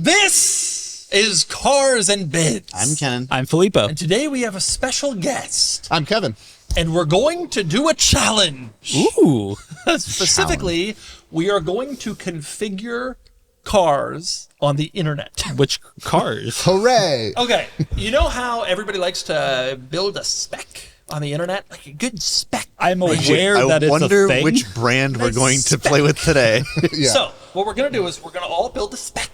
This is Cars and Bids. I'm Kennan. I'm Filippo. And today we have a special guest. I'm Kevin. And we're going to do a challenge. Ooh. Specifically, we are going to configure cars on the internet. Which cars? Hooray! Okay, you know how everybody likes to build a spec on the internet? Like a good spec. I'm aware that I it's wonder a thing. which brand we're Nice going to spec. play with today. Yeah. So, what we're going to do is we're going to all build a spec.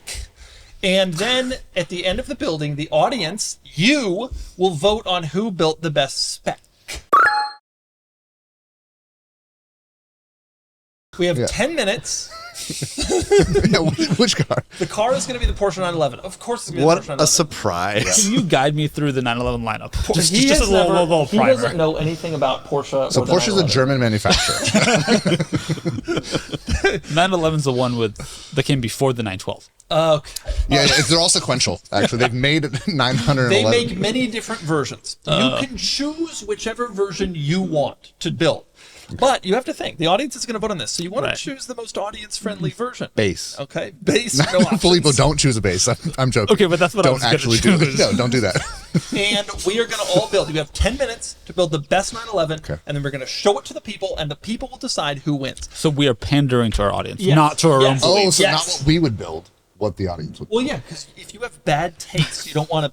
And then at the end of the building, the audience, you will vote on who built the best spec. We have 10 minutes. No, which car? The car is going to be the Porsche 911. Of course it's going to be What the Porsche 911. a surprise. Can you guide me through the 911 lineup? Just He a little he primer. doesn't know anything about Porsche. So or the Porsche's a 911. German manufacturer. 911's the one that came before the 912. Okay. Yeah, they're all sequential. Actually, they've made 911. They make many different versions. You can choose whichever version you want to build. But you have to think, the audience is going to vote on this. So you want to choose the most audience-friendly version. Base. Okay, base, no options. Filippo, don't choose a base. I'm joking. Okay, but that's what I was Don't gonna actually do choose. it. No, don't do that. And we are going to all build. You have 10 minutes to build the best 911, Okay. and then we're going to show it to the people, and the people will decide who wins. So we are pandering to our audience, Yes. not to our Yes. own Oh, beliefs. so Yes. not what we would build, what the audience would. Well, yeah, because if you have bad taste, you don't want to.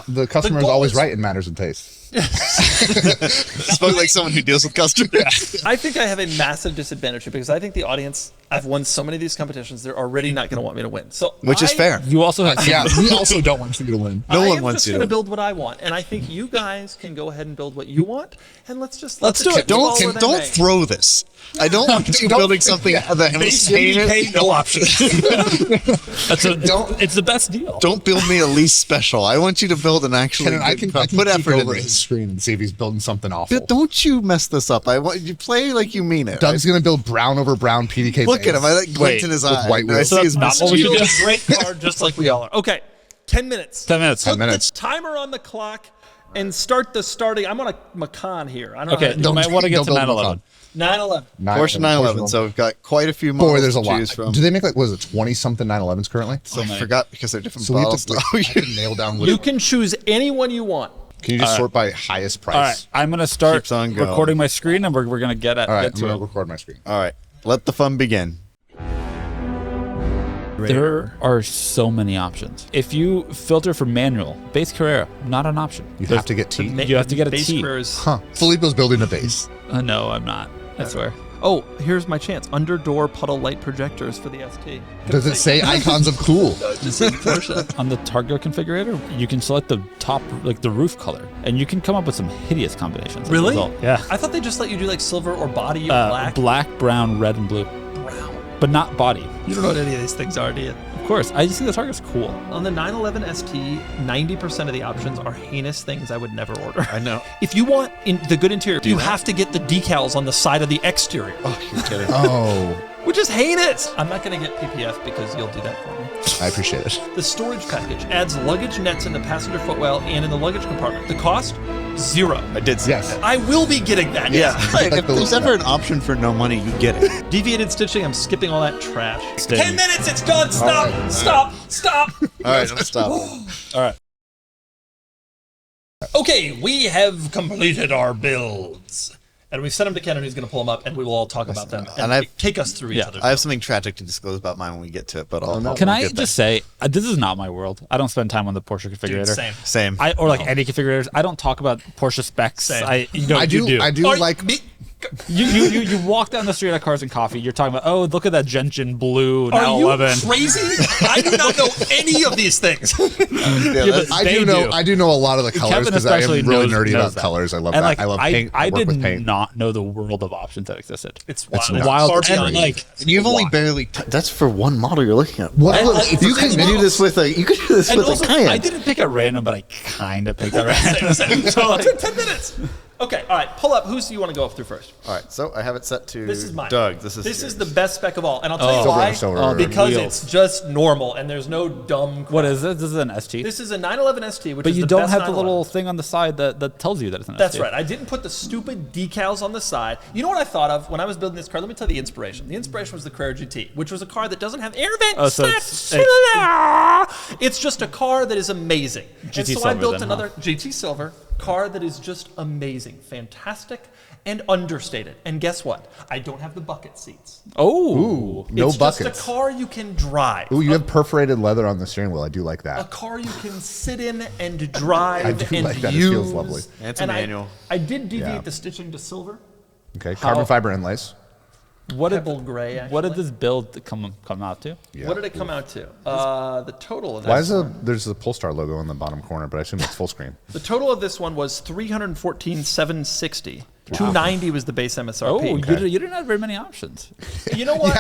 The customer is goal always is- right in matters of taste. Spoke like someone who deals with customers. I think I have a massive disadvantage here because I think the audience. I've won so many of these competitions; they're already not going to want me to win. So Which is fair. You also have Yeah, we also don't want you to win. No I one am wants just you going to to. build what I want, and I think you guys can go ahead and build what you want, and let's just Let's let do the it. chips fall where they Don't may. throw this. I don't want you building something that was heinous. no options. it's the best deal. Don't build me a least special. I want you to build an actually I can put peek effort over in his this. screen and see if he's building something awful. But don't you mess this up. I want you play like you mean it. Doug's gonna build brown over brown PDK. Look at him. I like glint Wait, in his with eye. white I wheels. see his Not what we muscle. should do. a great card, just like we all are. Okay, 10 minutes. 10 minutes. 10 minutes. The timer on the clock, and start the starting. I'm on a Macan here. I don't know. Okay, you might want to get don't to build 911. 911. Porsche 911. So we've got quite a few models Boy, there's a to lot. choose from. Do they make like, was it 20-something 911s currently? So I many. forgot because they're different So we have models. to I have to nail down which You one. can choose any one you want. Can you just sort by highest price? All right, I'm going to start Keeps on going. recording my screen, and we're going to get All right, get I'm to gonna it. record my screen. All right, let the fun begin. There are so many options. If you filter for manual, base Carrera, not an option. You have to get T. You have to get a base T. careers. Huh. Filippo's building a base. No, I'm not. I swear. Oh, here's my chance. Underdoor puddle light projectors for the ST. Does it say icons of cool? Just says Porsche. On the target configurator, you can select the top, like the roof color, and you can come up with some hideous combinations. as a Really? result. Yeah. I thought they just let you do like silver or body or black. Black, brown, red, and blue, Brown. but not body. You don't know what any of these things are, do you? Of course, I just think the target's cool. On the 911 ST, 90% of the options are heinous things I would never order. I know. If you want the good interior, you that? have to get the decals on the side of the exterior, Oh, you're kidding. Oh, which is heinous. I'm not going to get PPF because you'll do that for me. I appreciate it. The storage package adds luggage nets in the passenger footwell and in the luggage compartment. The cost, $0. I did say Yes. that. I will be getting that. Yeah. Yes. Right, Like if the- there's ever an option for no money, you get it. Deviated stitching, I'm skipping all that trash. Stay. 10 minutes, it's done. Stop. right. Stop. Stop. All right, let's stop. All right. Okay, we have completed our builds. And we've sent them to Kennan, who's going to pull them up, and we will all talk about them. And I've- take us through each other's. I have something tragic to disclose about mine when we get to it, but I'll Can I'll I get just say, this is not my world. I don't spend time on the Porsche configurator. Dude, same. there. Same. Or like any configurators. I don't talk about Porsche specs. Same. You know, I do. you do. I do Are like. me- You walk down the street at Cars and Coffee. You're talking about, oh, look at that Gentian blue Are you 911. crazy? I do not know any of these things. Yeah, that's- I They do know. do. I do know a lot of the colors Kevin because I am especially really knows nerdy about that. colors. I love And that. like, I love paint. I work did with paint. not know the world of options that existed. It's It's wild. nuts. Wild Far and beyond like You've only barely. That's for one model you're looking at. What? And- If You you could can do this with a. You could do this and with also, a Cayenne. I didn't pick at random, but I kind of picked at random. So it took 10 minutes. Okay, all right, pull up. Who do you want to go up through first? All right, so I have it set to This is mine. Doug. This is the best spec of all, and I'll tell you Silver, why. silver. Because Wheels. it's just normal, and there's no dumb. What is this? This is an ST. This is a 911 ST, which But is you the don't best have the 911. little thing on the side that tells you that it's an That's ST. right. I didn't put the stupid decals on the side. You know what I thought of when I was building this car? Let me tell you the inspiration. The inspiration was the Carrera GT, which was a car that doesn't have air vents. Oh, so It's just a car that is amazing. GT and so I Silver built then, another GT Silver car that is just amazing, fantastic, and understated. And guess what? I don't have the bucket seats. Oh, No It's buckets. just a car you can drive. Ooh, you have perforated leather on the steering wheel. I do like A that. car you can sit in and drive I do and like that. It use. feels lovely. And it's a manual. I did deviate Yeah. the stitching to silver. Okay, carbon fiber inlays. what did Pebble gray, actually. what did this build come out to? Yeah. What did it come out to? The total of Why this is there's a Polestar logo in the bottom corner, but I assume it's full screen. The total of this one was 314,760. 290 was the base MSRP. Oh, you didn't have very many options. You know what?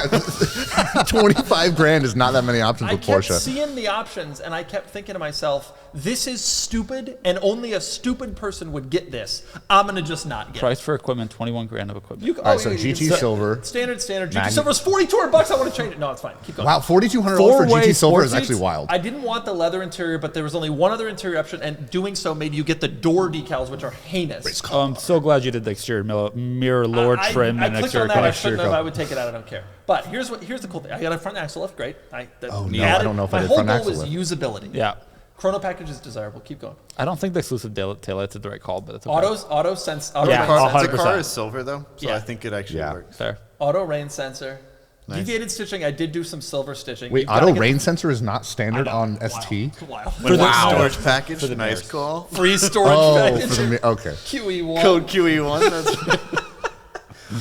25 grand is not that many options I with kept Porsche. seeing the options, and I kept thinking to myself, this is stupid, and only a stupid person would get this. I'm going to just not get Price for equipment, 21 grand of equipment. it. All right, so GT Silver. Standard. GT Mag- Silver's $4,200. I want to change it. No, it's fine. Keep going. Wow, $4,200 for Four-way GT Silver sport is actually seats? wild. I didn't want the leather interior, but there was only one other interior option, and doing so made you get the door decals, which are heinous. Oh, I'm so glad you did the exterior mirror lower trim I and clicked exterior on that. I color. shouldn't have. I would take it out. I don't care. But here's the cool thing. I got a front axle lift. Great. Oh, no, I don't know if I my did whole front goal axle was lift. usability. Yeah. Chrono package is desirable. Keep going. I don't think the exclusive taillights are the right call, but it's okay. Auto sense. Yeah, rain, 100%. The car is silver though, so Yeah. I think it actually Yeah. works. Fair. auto rain sensor. Nice. Deviated stitching. I did do some silver stitching. Wait, You've gotta auto get- rain sensor is not standard I know. on Wow. ST? Wow. When the- wow. Storage package, nice mirrors. call. Free storage Oh, package. for the okay. QE1. Code QE1. That's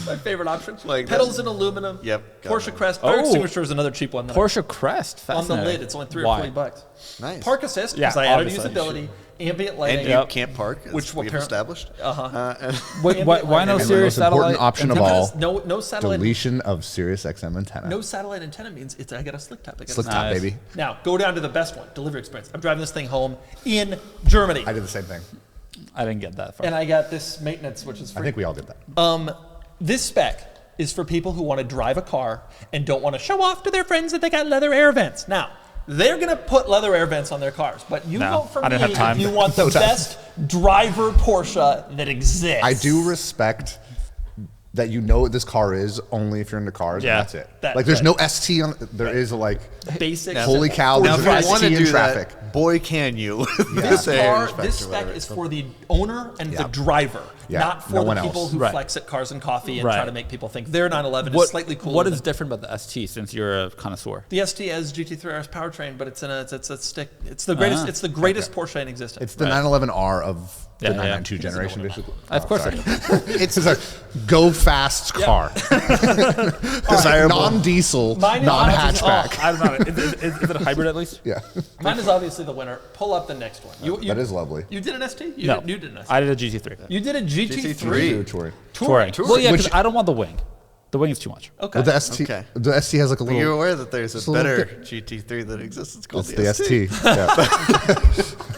My favorite option. Like that. Pedals in aluminum. Yep, got Porsche it. Crest. Fire Oh. extinguisher is another cheap one. that I- Porsche Crest. on the Fascinating. lid. It's only $3 Why? or $40. nice. Park assist Yeah, because I added obviously. usability, ambient And lighting. you can't park, as Which will we've apparent- established. Uh-huh. Wait, why no And the Sirius most important satellite? option of antenna? all, No satellite. deletion of Sirius XM antenna. No satellite antenna means it's. I got a slick top. I got a Slick slick top, Nice. baby. Now go down to the best one. Delivery experience. I'm driving this thing home in Germany, I did the same thing. I didn't get that far. and I got this maintenance, which is free. I think we all did that. This spec is for people who want to drive a car and don't want to show off to their friends that they got leather air vents. Now, they're going to put leather air vents on their cars, but you No, vote for I me didn't have time. if you want the No time. best driver Porsche that exists. I do respect that you know what this car is only if you're into cars, Yeah. and that's it. That- like, there's right. no ST on. There is like, basic. holy cow, Now, there's if no you want to ST in do traffic. that, boy, can you. This car, Respect this or spec whatever is it's for the owner and the Yeah. driver, Yeah, not for no the one people else. who Right. flex at Cars and Coffee and Right. try to make people think their 911 is what, slightly cooler. what than is different about the ST since you're a connoisseur? the ST has GT3 RS powertrain, but it's a stick. It's the greatest. It's the greatest Porsche in existence. It's the 911R of the Yeah, yeah. 992 generation, basically. Of course sorry. it is. It's a go fast car. Desirable. Non-diesel, Mine is- non-hatchback. I don't know. Is it a hybrid at least? Yeah, Mine is obviously the winner. Pull up the next one. You, that is lovely. You did an ST? You No. did, you did an ST. I did a GT3. You did a GT3. GT3. Touring. Touring. Well, yeah, because Which- I don't want the wing. The wing is too much. Okay. Well, the ST, Okay. the ST has like a But you're little. aware that there's Just a a little better bit- GT3 that exists. It's called It's the ST. Yeah.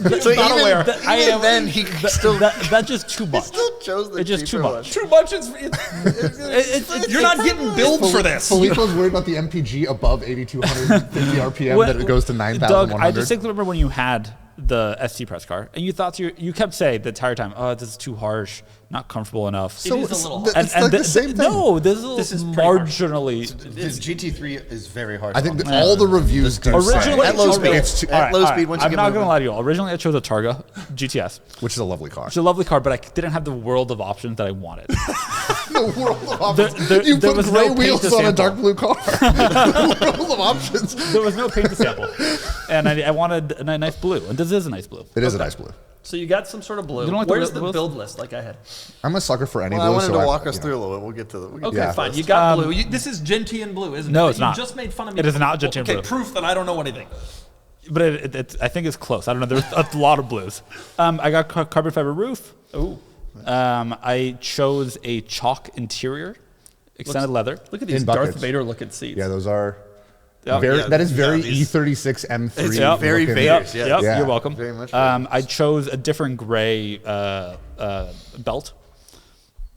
So not even, aware. I even am- then, he still That's just too much. still chose the It's just too cheaper much. one. Too much. You're not getting billed for this. Filippo's worried about the MPG above 8,250 RPM that it goes to Doug, 9,100. I distinctly remember when you had the ST press car, and you thought you kept saying the entire time, "Oh, this is too harsh, not comfortable enough." It is a little it's hard. like the same thing. No, this is pretty harsh. marginally. This GT3 is very hard. I think that all the reviews do say, Originally, At low speed. it's too, All right, low all speed, right, once you I'm get not moving. gonna lie to you. Originally, I chose a Targa GTS, which is a lovely car. which is a lovely car, but I didn't have the world of options that I wanted. The world of options. There- you there put was gray no paint wheels to on a sample. dark blue car. The world of options. There was no paint to sample, and I wanted a nice blue, and this is a nice blue. It is a nice blue. So you got some sort of blue. You don't like the Where's blue- the blue? build list like I had? I'm a sucker for any Well, I blue. wanted so to walk us you know. through a little bit. We'll get to the. We'll get Okay, to Yeah. fine. You got blue. This is Gentian blue, isn't it? No, But it's not. You just made fun of me. It is not Gentian okay, blue. proof that I don't know anything. But I think it's close. I don't know. There's a lot of blues. I got carbon fiber roof. Ooh. I chose a chalk interior, extended leather. Look at these In Darth buckets. Vader looking seats. Yeah, those are. Yep. Very, Yeah, that is very yeah, these- E36 M3. It's Yep. very looking- Vader. Yep, Yeah. yep, Yeah. you're welcome. Very much I chose a different gray belt.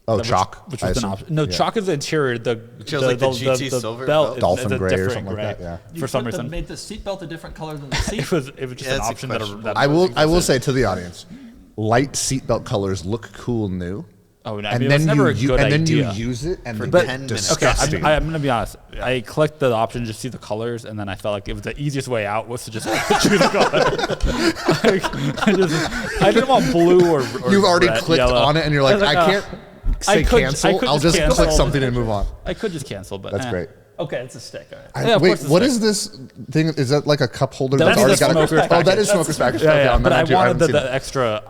Oh, which- chalk. which I was an assume. option. No, Yeah. chalk is the interior. The chose like the GT silver belt. belt? is Dolphin a gray or different something like gray that, yeah. You For some put the- reason, made the seatbelt a different color than the seat. it was just Yeah, an it's option that questionable. that I will say to the audience, light seatbelt colors look cool new. Oh, no, I and mean, it was then never a you good and then idea. you use it and For they 10 get minutes. Okay, disgusting. I'm going to be honest. I clicked the option to see the colors, and then I felt like it was the easiest way out was to just choose a color. I didn't want blue or You've already red, clicked yellow. on it and you're like, was like, I can't say I could cancel. I'll just just cancel. click something and move on. I could just cancel, but That's great. Okay, it's a stick. All right. Yeah, of Wait, course it's what like- is this thing? Is that like a cup holder That's that's already the got a? smoker's Oh, that package. is smoker's package. Yeah, Okay, yeah. I'm But not I too- wanted haven't seen it. the extra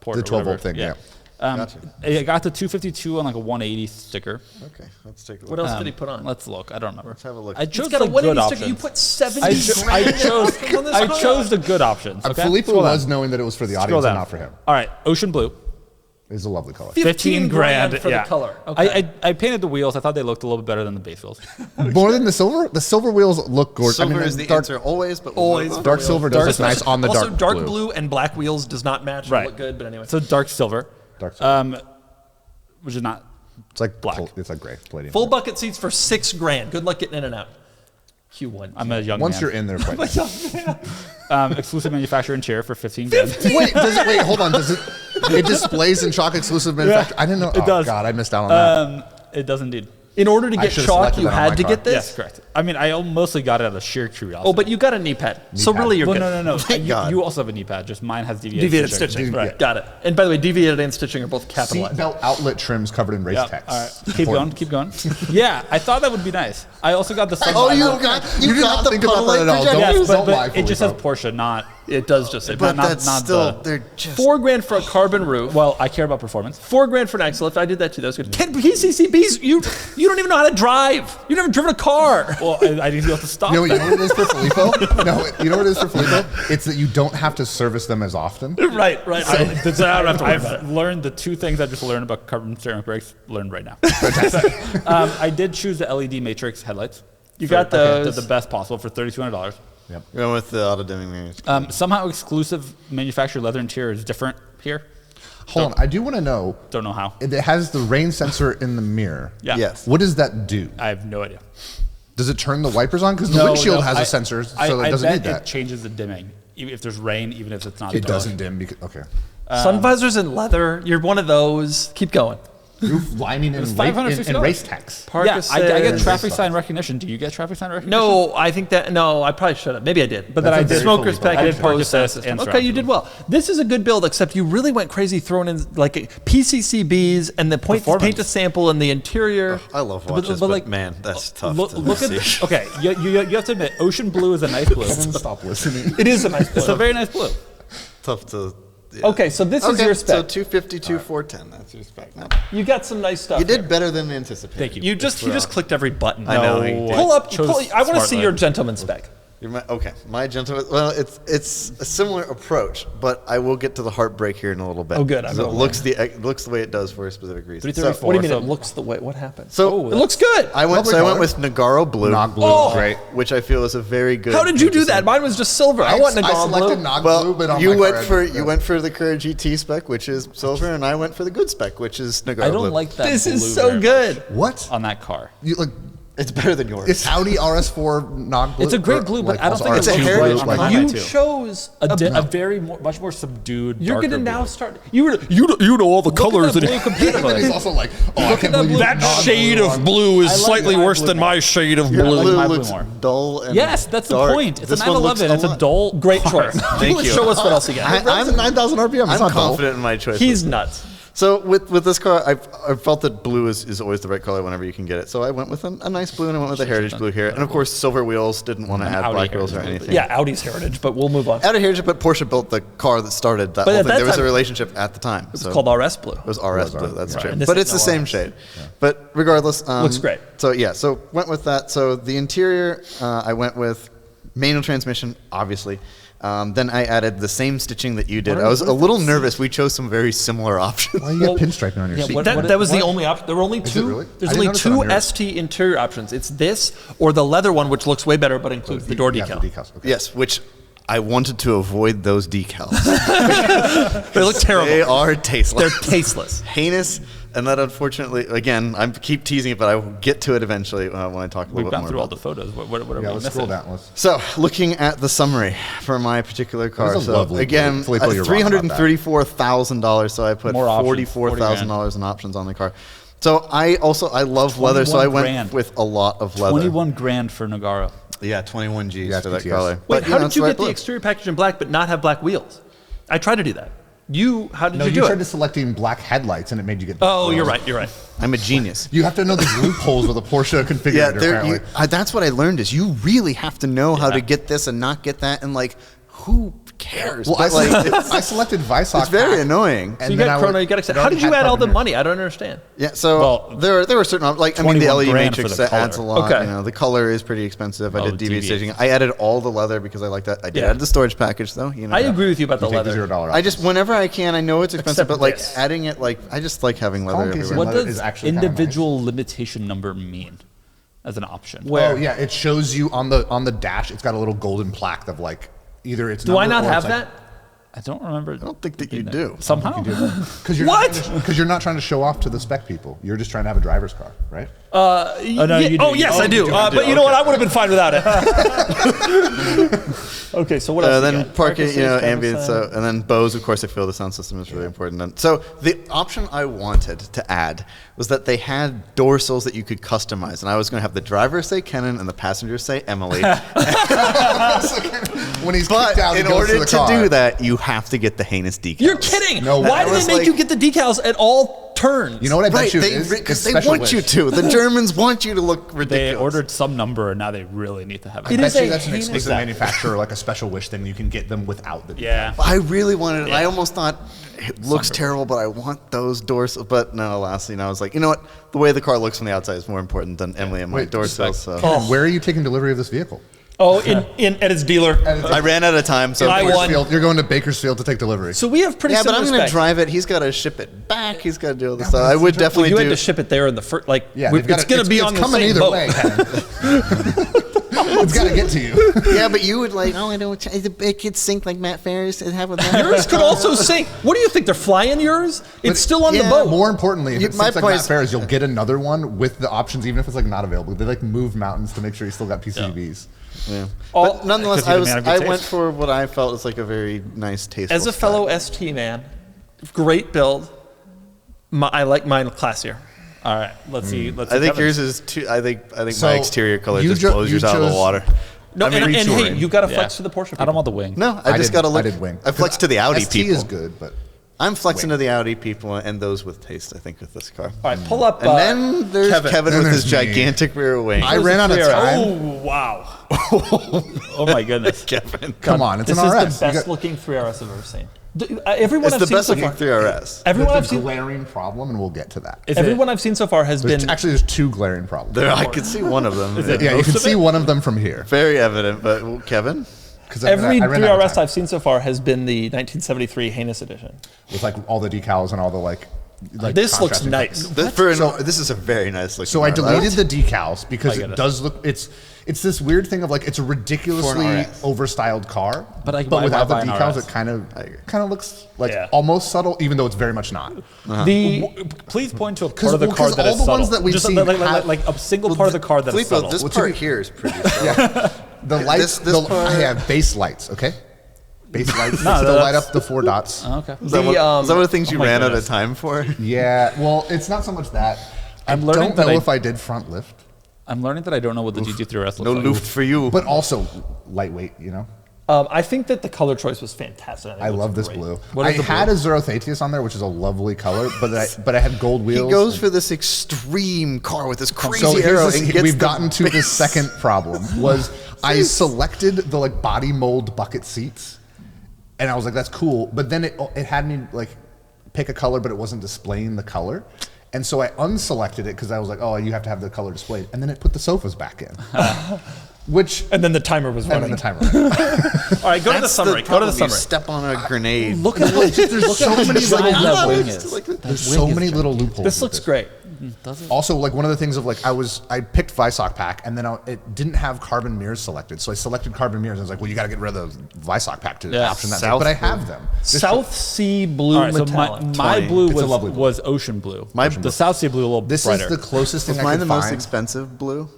port. The or 12 volt whatever. thing. Yeah. I got the 252 on like a 180 sticker. Okay, let's take a look. What else did he put on? Let's look. I don't remember. Let's have a look. I He's chose got a the 180 good sticker. You options. put 70 I grand chose. on this I car? chose the good options. Okay. Filippo Scroll was down. knowing that it was for the Scroll audience and down. not for him. All right, ocean blue. It's a lovely color. 15 grand for yeah. the color. Okay. I painted the wheels. I thought they looked a little bit better than the base wheels. More than the silver. The silver wheels look gorgeous. Silver is the dark, answer always, but Always. Dark silver does look nice on the also, dark, blue and black wheels does not match. Right. And look good, but anyway. So dark silver. Dark silver. Which is not. It's like black. It's like gray. Palladium. Full bucket seats for $6 grand. Good luck getting in and out. Q1. I'm a young Once man. you're in there, quite. Exclusive manufacturer and chair for 15 grand. Wait, wait, hold on. Does it? It displays in chalk exclusive manufacturer. I didn't know. It does. God, I missed out on that. It does indeed. In order to I get should've chalk, selected you that on had my to car. get this? Yes, correct. I mean, I mostly got it out of sheer curiosity. Oh, but you got a knee pad. So pad. really you're Well, good. no. God. You also have a knee pad. Just mine has deviated, Deviated stitching. Right. Got it. And by the way, deviated and stitching are both capitalized. Seatbelt outlet trims covered in race Yeah. text. All right. Keep going. Keep going. Yeah, I thought that would be nice. I also got the sun. Oh, visor. You did not think about that at all. Don't, Yes, don't but lie, it just says Filippo. Porsche, not. It does just say. But not- that's not still, the- they're just. $4 grand for a carbon roof. Well, I care about performance. $4 grand for an axle lift. I did that too. That was good. PCCBs. You don't even know how to drive. You've never driven a car. Well, I need to be able to stop. You know that. what it is for Filippo? No, you know what it is for Filippo? It's that you don't have to service them as often. Right. So, I don't have to worry about it. I've learned the two things I just learned about carbon ceramic brakes. Learned right now. I did choose the LED matrix headlights. You got those. the best possible for $3,200. Going with the auto dimming mirrors. Somehow exclusive manufactured leather interior is different here. Hold on, I do want to know. Don't know how. It has the rain sensor in the mirror. Yeah. Yes. What does that do? I have no idea. Does it turn the wipers on? Because the windshield has a sensor, so it doesn't bet need that. It changes the dimming. Even if there's rain, even if it's not. It dark. doesn't dim because okay. Sun visors in leather. You're one of those. Keep going. Roof lining and $560. race text. Yeah, I get Assist. traffic sign recognition. Do you get traffic sign recognition? No, I think that I probably should have. Maybe I did. But then I did Smokers Filippo. I package. did park Post assist system. and Okay, surround you did system. well. This is a good build, except you really went crazy throwing in like PCCBs and the Performance. paint to sample and the interior. I love watches, but man, that's tough. Look to at see. okay. You have to admit, ocean blue is a nice blue. Stop listening. It is a nice It's a very nice blue. Tough to. Yeah. Okay, so this is your spec. So 252, 410. That's your spec. No. You got some nice stuff. You did here. better than anticipated. Thank you. You just clicked every button. I know. No. Pull up. Chose I want to see smartly. your gentleman spec. Okay, my gentleman. Well, it's a similar approach, but I will get to the heartbreak here in a little bit. Oh, good. 'Cause It looks the way it does for a specific reason. 334. What do you mean So- it looks the way? What happened? So it looks good. I went color. with Nagaro blue. Nog blue Oh. is great. Which I feel is a very good. How did you do paint that? design. Mine was just silver. I want I Nagano selected blue. Nog Well, blue, but on you my went car, for I- you went for the Courage GT spec, which is silver, and I went for the good spec, which is Nagaro I don't blue. like that. This blue is so very good. What? much on that car. You like? It's better than yours. It's Audi RS4 Nog blue. It's a great or, blue, but like, I don't also think it It's a looks heritage great on the color. Honda You too. chose A very much more subdued. You're darker gonna now blue. start. You know all the Look colors at in that it. blue And then completely. he's also like, oh, I can't that believe you blue. did That Nog shade blue of on- blue is I like slightly my worse blue than more. my shade of Your blue. like blue my blue looks more. dull and Yes, that's dark. the point. It's This a one looks 911. It's a alike. dull. Great car. choice. Thank you. Show us what else you got. It runs at 9,000 RPM. It's I'm not dull. confident in my choice. He's nuts. So with this car, I've felt that blue is always the right color whenever you can get it. So I went with a nice blue, and I went with a heritage blue here. And of course, silver wheels. Didn't want to add Audi black wheels or heritage blue. anything. Yeah, Audi's heritage, but we'll move on. Out of heritage, but Porsche built the car that started that But whole at thing. that There was a time- relationship at the time. It's so called RS Blue. It was RS blue. That's Right. true. And this But is it's the no same RS. shade. But regardless, Looks great. So yeah, so went with that. So the interior, I went with manual transmission, obviously. Then I added the same stitching that you did. I was a little nervous. We chose some very similar options. Why you got pinstriping on your seat? That was the only option. There were only two. really? There's I didn't only notice that on two yours. ST interior options. It's this or the leather one, which looks way better, but includes the door Yeah, decal. the decals. Okay. Yes, which I wanted to avoid those decals. They look terrible. They are tasteless. They're tasteless. heinous, and that unfortunately, again, I keep teasing it, but I will get to it eventually when I talk a little We've bit gone more through all about the photos. What are Yeah, we let's missing? scroll down. Let's. So, looking at the summary, for my particular car. a So lovely again, blue. Filippo, you're wrong about that. $334,000. So I put More options, $44,000 in options on the car. So I love leather, so I went with a lot of leather. 21 grand for Nogaro. Yeah, 21 G's Yeah, for that GTS. color. Wait, But, how did it's you right get the blue. exterior package in black but not have black wheels? I tried to do that. How did No, you you do tried it? selecting black headlights, and it made you get. Oh, you're right. You're right. I'm a genius. You have to know the loopholes with a Porsche configurator. Yeah, apparently. that's what I learned is you really have to know how to get this and not get that, and like, who cares? Well, But, like, it's, I selected Visoc. it's very pack, annoying. So you then got I chrono, would- you got excited. it How already did you had add all the carbon money? I don't understand. Yeah, so Well, there were certain like I mean the 21 LED grand for matrix the that adds a color. lot. Okay. You know, the color is pretty expensive. I Oh, did deviate deviate. staging. I added all the leather because I like that. I did Yeah. add the storage package though. You know, I agree with you about the You take the leather. $0 I just whenever I can, I know it's expensive, Except but like this. adding it, like I just like having leather Colin Casey everywhere. What leather does is actually kinda individual limitation number mean as an option? Oh yeah, it shows you on the dash. It's got a little golden plaque of like either it's. Do I not have that? I don't remember. I don't think that you do. Somehow. Because you're What? Because you're not trying to show off to the spec people. You're just trying to have a driver's car, right? no, you do. Yes, Oh, I do. you do. But you know what? I would have been fine without it. Okay, so what else? you Then got? parking, you know, Parking ambient. assist, So and then Bose, of course, I feel the sound system is really important. And so the option I wanted to add was that they had dorsals that you could customize, and I was going to have the driver say Kennan and the passenger say Emily. When he's But kicked out, he in goes order the to car. do that, you have to get the heinous decals. You're kidding. No Why way. do I was they make like- you get the decals at all turns? You know what I bet Right, you they, it is? because It's they special want wish. you to. The Germans want you to look They ridiculous. ordered some number, and now they really need to have it. It I is bet a you that's an heinous- exclusive manufacturer, like a special wish thing. You can get them without the. Yeah. I really wanted it. I almost thought it looks terrible, but I want those dorsals. But no, alas, you know, I was like, you know what? The way the car looks from the outside is more important than Emily and my Wait, dorsals. Spec. So. Where are you taking delivery of this vehicle? Oh, at its dealer. I ran out of time, so I won. Bakersfield. You're going to Bakersfield to take delivery. So we have pretty yeah, but similar I'm going to specs. drive it. He's got to ship it back. He's got to do all this Yeah, stuff. but I it's would the- definitely You do. had to ship it there in the first, like, yeah, it's going to be on the coming same either boat. way. Ken. It's got to get to you. Yeah, but you would like, oh, I don't. It could sink like Matt Ferris. It have with that. Yours could also sink. What do you think? They're flying yours? It's still on the yeah, boat. More importantly, if You- it my sinks like point Matt is- Ferris, you'll get another one with the options, even if it's like not available. They like move mountains to make sure you still got PCVs. Yeah. All- But nonetheless, Because you're the man of good I taste. went for what I felt was like a very nice, tasteful. As a style. fellow ST man, great build. I like mine classier. All right. Let's see. Let's. I see think Kevin's. yours is too. I think So, my exterior color you just jo- blows you yours out of the chose- water. No, I mean, and hey, retouring. you got to Yeah. flex to the Porsche people. I don't want the wing. No, I just got to look. I did wing. I flexed to the Audi ST people. is good, but I'm flexing to the Audi people and those with taste. I think with this car. All right, pull up. And then there's Kevin Then with his there's me. gigantic rear wing. I ran out of time. Oh wow! Oh my goodness. Kevin. Come on, it's This an is RS. the You best got- looking 3RS I've ever seen. Everyone It's I've the seen best so looking far. 3RS. Everyone I've There's a seen. glaring problem, and we'll get to that. Is it- Everyone I've seen so far has been. There's two glaring problems. I could see one of them. it Yeah, you most can of see it? one of them from here. Very evident, but well, Kevin. 'Cause Every I ran out of 3RS time. I've seen so far has been the 1973 heinous edition. with like all the decals and all the like This looks contrasting nice. things. This is a very nice looking. So I car. deleted the decals because I get it it. does look. It's this weird thing of like it's a ridiculously RS. overstyled car, But why without the buy an decals, RS? it kind of looks like Yeah. almost subtle, even though it's very much not. Please point to a part of the well, car 'cause that all is the subtle. ones that we've Just seen have- like a single part of the car that is Filippo, subtle. this Well, to part be- here is pretty. Subtle. The lights, This part- I have base lights. Okay, base lights No, to light that's- up the 4 dots. Okay. Is that, is that one of the things you my ran out goodness. of time for? Yeah, well, it's not so much that. I'm I learning don't that know I- if I did front lift, I'm learning that I don't know what the GT3RS looks No like. luft for you. but also lightweight. You know, I think that the color choice was fantastic. think I it looks love this great. blue. What I is the had blue? a Zorothetius on there, which is a lovely color, but I had gold He wheels. goes and- for this extreme car with this crazy So arrow. here's and this, gets we've the gotten to the base. second problem was I selected the like body mold bucket seats, and I was like, that's cool. But then it had me like pick a color, but it wasn't displaying the color. And so I unselected it because I was like, oh, you have to have the color displayed. And then it put the sofas back in. Which, And then the timer was and running. then the timer. ran. All right, go to the That's summary. Go to problem. the You summary. step on a grenade. Look at what There's so many giant little that wing loopholes. is. There's so many little loopholes. This with looks it. great. Also, like one of the things of like I picked Visoc pack and then it didn't have carbon mirrors selected, so I selected carbon mirrors. And I was like, well, you got to get rid of the Visoc pack to Yeah. option that. South But I blue. have them. South Sea blue All right, so metallic. my 20. blue It's a lovely blue. was ocean blue. My The South Sea blue a little This brighter. is the closest thing Is I mine could the most find. expensive blue?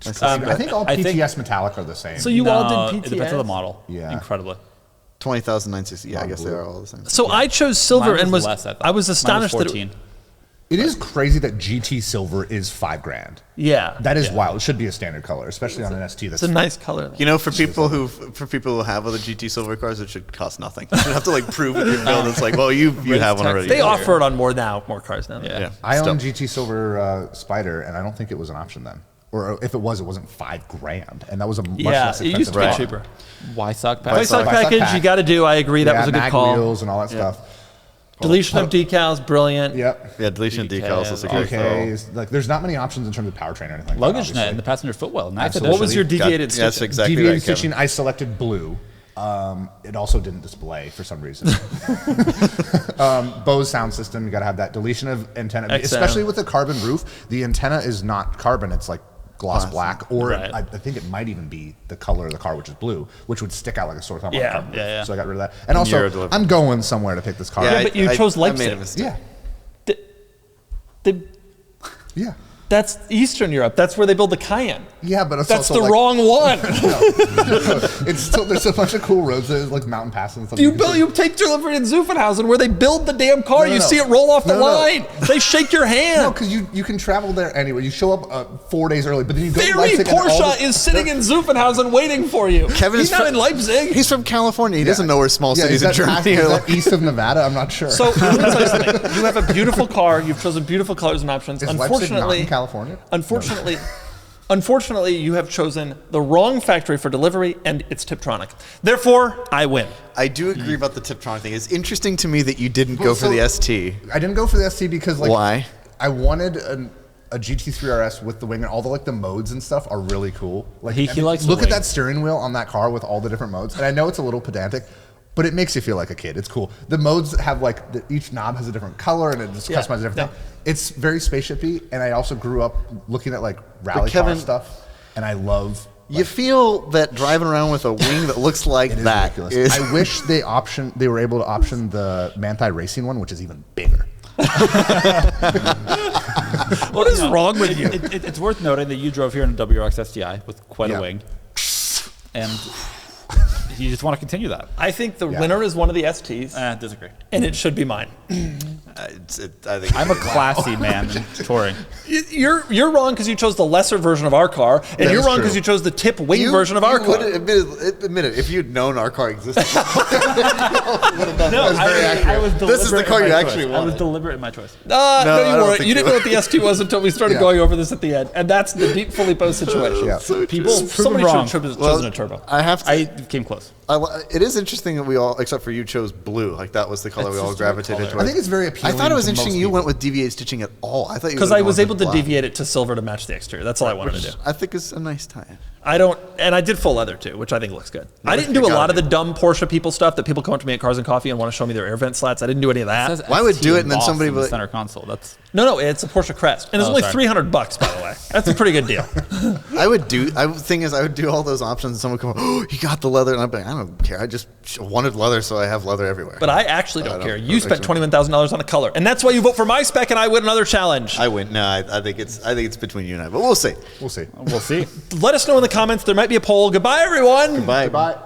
I think all I think- PTS metallic are the same. So you all did It depends on the PTS? model. Yeah. Incredibly. 20,960. Yeah, I guess they are all the same. So I chose silver Mine and was less, I thought. I was Mine astonished that 14. it is crazy that GT silver is $5,000. yeah, That is wild. It should be a standard color, especially on an ST. That's it's a nice color. Though. You know, for people who have other GT silver cars, it should cost nothing. You don't have to like prove with your build. It's like, well, you have one already. They offer it on more cars now. Yeah. I Still. own GT silver Spider, and I don't think it was an option then. Or if it was, it wasn't $5,000, and that was a much less it expensive used to be car. cheaper. Y-Sock Vice pack. package, pack. you got to do. I agree. That was a good mag call. wheels and all that stuff. Deletion of decals, brilliant. Yep. Yeah, deletion PK, decals. That's a great throw. PKs. Like, there's not many options in terms of powertrain or anything like that. Luggage obviously. net and the passenger footwell. Nice Absolutely. What was your addition. deviated Yeah, that's stitching? exactly Deviated right, Kevin. stitching, I selected blue. It also didn't display for some reason. Bose sound system, you got to have that. Deletion of antenna, XM. especially with the carbon roof. The antenna is not carbon; it's like gloss black, or Right. I think it might even be the color of the car, which is blue, which would stick out like a sore thumb. on Yeah, the carbon roof. yeah. So I got rid of that. And also, Euro delivery. I'm going somewhere to pick this car. Yeah, up. but you chose I made Leipzig. a mistake. yeah, yeah, That's Eastern Europe. That's where they build the Cayenne. yeah. But it's That's also the like, wrong one. It's still there's a bunch of cool roads. There's like mountain passes and stuff. You take delivery in Zuffenhausen where they build the damn car. No, you no. see it roll off the No, no. line. They shake your hand. No, because you can travel there anyway. You show up 4 days early, but then you go to Theory Leipzig. and all Porsche the- is sitting in Zuffenhausen waiting for you. Kevin He's is not fr- in Leipzig. He's from California. He doesn't know where small Yeah, cities is in that, Germany is are. that east of Nevada? I'm not sure. So let me tell you something. You have a beautiful car. You've chosen beautiful colors and options. is Leipzig not Unfortunately, in California? Unfortunately, you have chosen the wrong factory for delivery, and it's Tiptronic. Therefore, I win. I do agree about the Tiptronic thing. It's interesting to me that you didn't go for so- the ST. I didn't go for the ST because like Why? I wanted a GT3 RS with the wing, and all the modes and stuff are really cool. Like He I mean, likes the look at wing. that steering wheel on that car with all the different modes. And I know it's a little pedantic, but it makes you feel like a kid. It's cool. The modes have each knob has a different color, and it just Yeah, customizes everything. yeah. It's very spaceshipy, and I also grew up looking at rally car Kevin, stuff, and I love. You feel that driving around with a wing that looks like It is that ridiculous. is. I wish they were able to option the Manthey Racing one, which is even bigger. What is wrong with you? It's worth noting that you drove here in a WRX STI with quite Yeah. a wing. And you just want to continue that. I think the Yeah. winner is one of the STs, Disagree. and it should be mine. I think I'm a classy man in touring. You're wrong because you chose the lesser version of our car, and That you're is wrong true. because you chose the tip wing version of our car. Admit it. If you'd known our car existed, No, very I was deliberate. This is the car in you my actually choice. I was wanted. deliberate in my choice. No, I you don't weren't. think You didn't you know what the ST was until we started Yeah. going over this at the end, and that's the deep Filippo situation. Yeah. People Somebody wrong. should have Well, chosen a turbo. I have to. I came close. It is interesting that we all, except for you, chose blue. Like that was the color It's we all just a color. gravitated I towards. think it's very I appealing. thought it was to interesting most you people. went with deviated stitching at all. I thought you Because would've I gone was with able to black, deviate it to silver to match the exterior. That's all I wanted to do. I think is a nice tie. I don't, and I did full leather too, which I think looks good. I didn't do a gotta lot of the do. dumb Porsche people stuff that people come up to me at Cars and Coffee and want to show me their air vent slats. I didn't do any of that. Says Why would ST do it and then embossed somebody in the would- center console? That's No, it's a Porsche Crest, and it's Oh, only sorry. $300, by the way. That's a pretty good deal. I would do all those options and someone would come, oh, you got the leather. And I'd be like, I don't care. I just wanted leather, so I have leather everywhere. But I actually don't I don't- care. I You spent actually- $21,000 on a color, and that's why you vote for my spec, and I win another challenge. I win. No, I think it's between you and I, but we'll see. We'll see. we'll see. Let us know in the comments. There might be a poll. Goodbye, everyone. Bye. Goodbye.